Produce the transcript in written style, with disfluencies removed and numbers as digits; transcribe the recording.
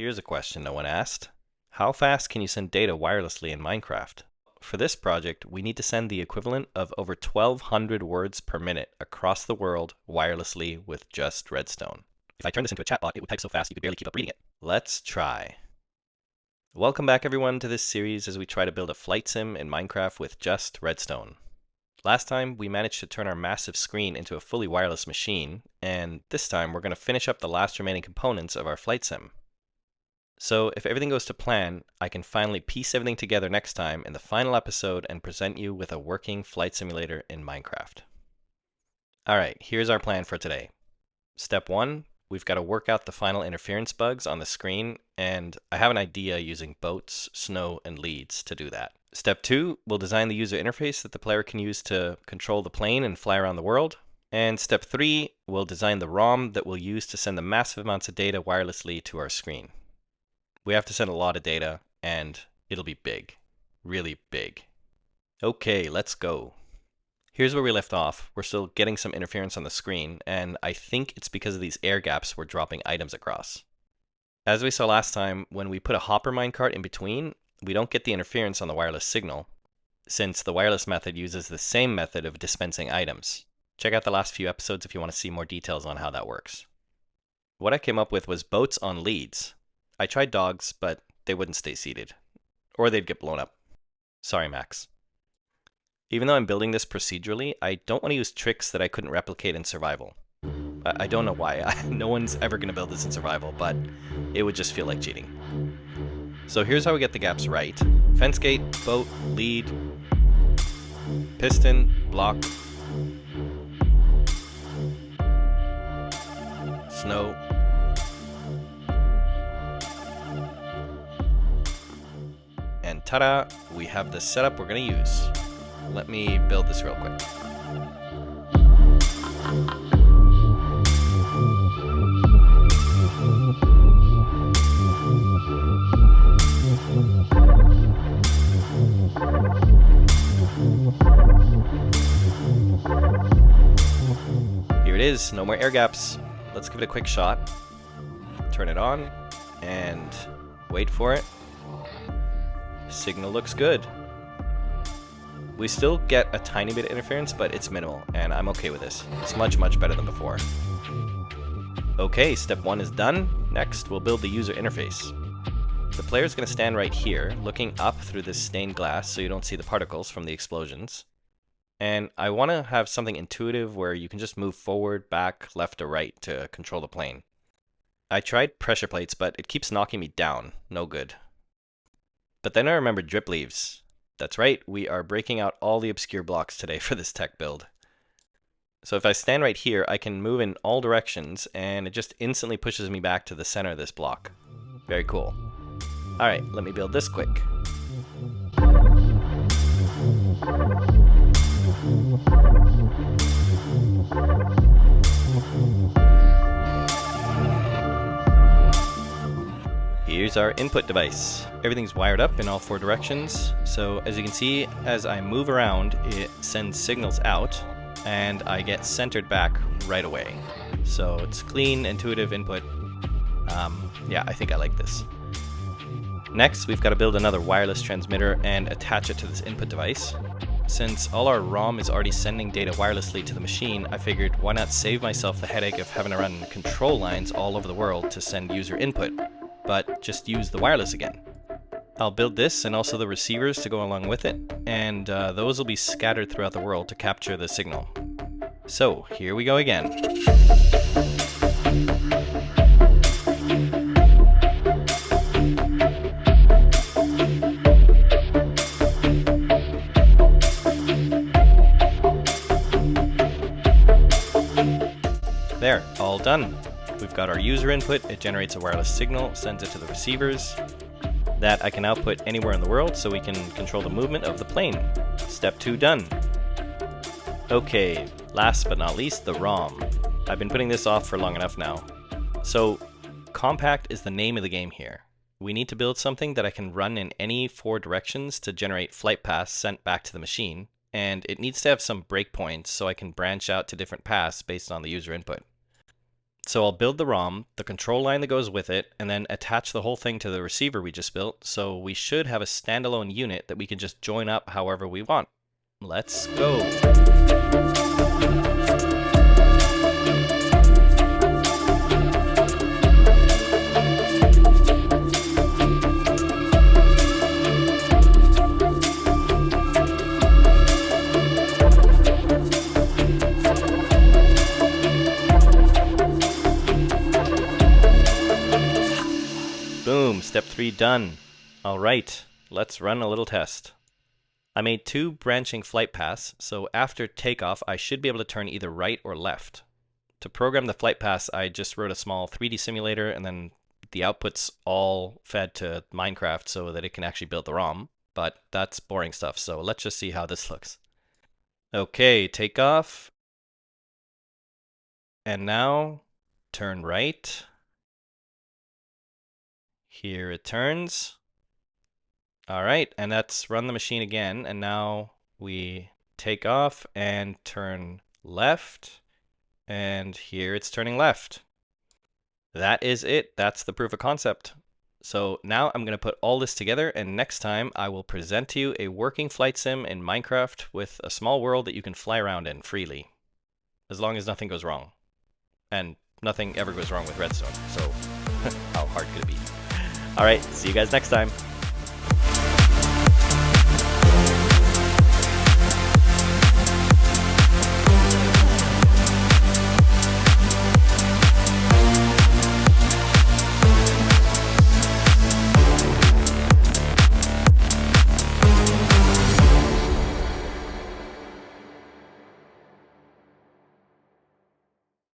Here's a question no one asked. How fast can you send data wirelessly in Minecraft? For this project, we need to send the equivalent of over 1,200 words per minute across the world wirelessly with just redstone. If I turn this into a chatbot, it would type so fast you could barely keep up reading it. Let's try. Welcome back everyone to this series as we try to build a flight sim in Minecraft with just redstone. Last time, we managed to turn our massive screen into a fully wireless machine, and this time we're going to finish up the last remaining components of our flight sim. So if everything goes to plan, I can finally piece everything together next time in the final episode and present you with a working flight simulator in Minecraft. Alright, here's our plan for today. Step 1, we've got to work out the final interference bugs on the screen, and I have an idea using boats, snow, and leads to do that. Step 2, we'll design the user interface that the player can use to control the plane and fly around the world. And step 3, we'll design the ROM that we'll use to send the massive amounts of data wirelessly to our screen. We have to send a lot of data, and it'll be big. Really big. Okay, let's go. Here's where we left off. We're still getting some interference on the screen, and I think it's because of these air gaps we're dropping items across. As we saw last time, when we put a hopper minecart in between, we don't get the interference on the wireless signal, since the wireless method uses the same method of dispensing items. Check out the last few episodes if you want to see more details on how that works. What I came up with was boats on leads. I tried dogs, but they wouldn't stay seated. Or they'd get blown up. Sorry, Max. Even though I'm building this procedurally, I don't want to use tricks that I couldn't replicate in survival. I don't know why. No one's ever going to build this in survival, but it would just feel like cheating. So here's how we get the gaps right. Fence gate, boat, lead, piston, block, snow, and ta-da, we have the setup we're going to use. Let me build this real quick. Here it is, no more air gaps. Let's give it a quick shot. Turn it on, and wait for it. Signal looks good. We still get a tiny bit of interference, but it's minimal, and I'm okay with this. It's much, much better than before. Okay, step 1 is done. Next, we'll build the user interface. The player's going to stand right here, looking up through this stained glass so you don't see the particles from the explosions. And I want to have something intuitive where you can just move forward, back, left, or right to control the plane. I tried pressure plates, but it keeps knocking me down. No good. But then I remembered drip leaves. That's right, we are breaking out all the obscure blocks today for this tech build. So if I stand right here, I can move in all directions, and it just instantly pushes me back to the center of this block. Very cool. Alright, let me build this quick. Here's our input device. Everything's wired up in all 4 directions, so as you can see, as I move around, it sends signals out, and I get centered back right away. So it's clean, intuitive input. Yeah, I think I like this. Next, we've got to build another wireless transmitter and attach it to this input device. Since all our ROM is already sending data wirelessly to the machine, I figured why not save myself the headache of having to run control lines all over the world to send user input, but just use the wireless again. I'll build this and also the receivers to go along with it, and those will be scattered throughout the world to capture the signal. So, here we go again. There, all done. We've got our user input, it generates a wireless signal, sends it to the receivers. That I can output anywhere in the world so we can control the movement of the plane. Step 2 done. Okay, last but not least, the ROM. I've been putting this off for long enough now. So, compact is the name of the game here. We need to build something that I can run in any 4 directions to generate flight paths sent back to the machine, and it needs to have some breakpoints so I can branch out to different paths based on the user input. So I'll build the ROM, the control line that goes with it, and then attach the whole thing to the receiver we just built. So we should have a standalone unit that we can just join up however we want. Let's go. Boom, step 3 done. Alright, let's run a little test. I made 2 branching flight paths, so after takeoff I should be able to turn either right or left. To program the flight paths, I just wrote a small 3D simulator and then the outputs all fed to Minecraft so that it can actually build the ROM, but that's boring stuff, so let's just see how this looks. Okay, takeoff. And now turn right. Here it turns. All right, and let's run the machine again. And now we take off and turn left. And here it's turning left. That is it. That's the proof of concept. So now I'm going to put all this together, and next time I will present to you a working flight sim in Minecraft with a small world that you can fly around in freely, as long as nothing goes wrong. And nothing ever goes wrong with redstone, so how hard could it be? All right, see you guys next time.